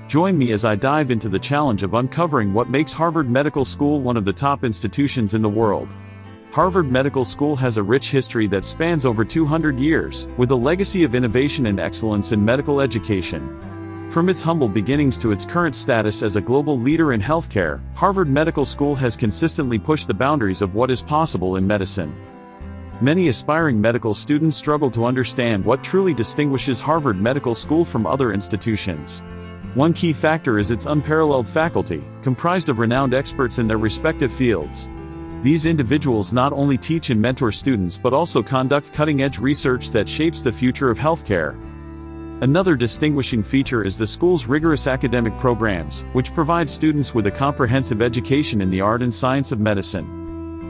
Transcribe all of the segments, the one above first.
Join me as I dive into the challenge of uncovering what makes Harvard Medical School one of the top institutions in the world. Harvard Medical School has a rich history that spans over 200 years, with a legacy of innovation and excellence in medical education. From its humble beginnings to its current status as a global leader in healthcare, Harvard Medical School has consistently pushed the boundaries of what is possible in medicine. Many aspiring medical students struggle to understand what truly distinguishes Harvard Medical School from other institutions. One key factor is its unparalleled faculty, comprised of renowned experts in their respective fields. These individuals not only teach and mentor students but also conduct cutting-edge research that shapes the future of healthcare. Another distinguishing feature is the school's rigorous academic programs, which provide students with a comprehensive education in the art and science of medicine.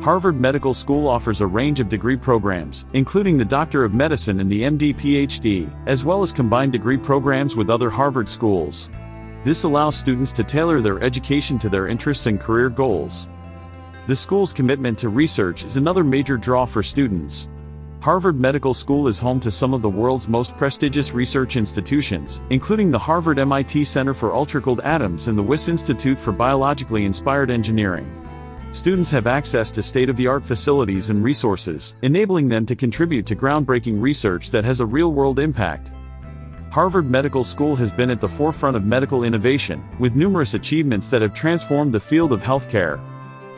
Harvard Medical School offers a range of degree programs, including the Doctor of Medicine and the MD-PhD, as well as combined degree programs with other Harvard schools. This allows students to tailor their education to their interests and career goals. The school's commitment to research is another major draw for students. Harvard Medical School is home to some of the world's most prestigious research institutions, including the Harvard-MIT Center for Ultra-Cooled Atoms and the Wyss Institute for Biologically Inspired Engineering. Students have access to state-of-the-art facilities and resources, enabling them to contribute to groundbreaking research that has a real-world impact. Harvard Medical School has been at the forefront of medical innovation, with numerous achievements that have transformed the field of healthcare.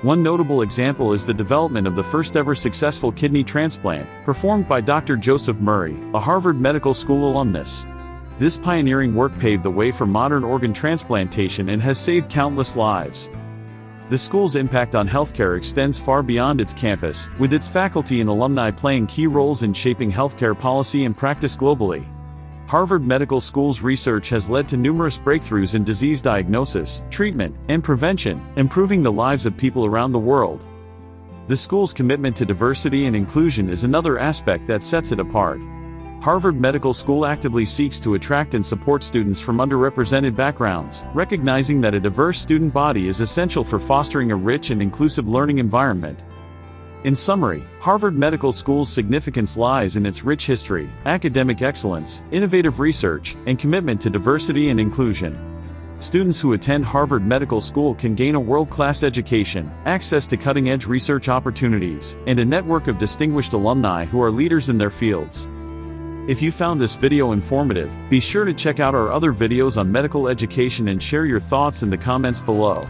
One notable example is the development of the first-ever successful kidney transplant, performed by Dr. Joseph Murray, a Harvard Medical School alumnus. This pioneering work paved the way for modern organ transplantation and has saved countless lives. The school's impact on healthcare extends far beyond its campus, with its faculty and alumni playing key roles in shaping healthcare policy and practice globally. Harvard Medical School's research has led to numerous breakthroughs in disease diagnosis, treatment, and prevention, improving the lives of people around the world. The school's commitment to diversity and inclusion is another aspect that sets it apart. Harvard Medical School actively seeks to attract and support students from underrepresented backgrounds, recognizing that a diverse student body is essential for fostering a rich and inclusive learning environment. In summary, Harvard Medical School's significance lies in its rich history, academic excellence, innovative research, and commitment to diversity and inclusion. Students who attend Harvard Medical School can gain a world-class education, access to cutting-edge research opportunities, and a network of distinguished alumni who are leaders in their fields. If you found this video informative, be sure to check out our other videos on medical education and share your thoughts in the comments below.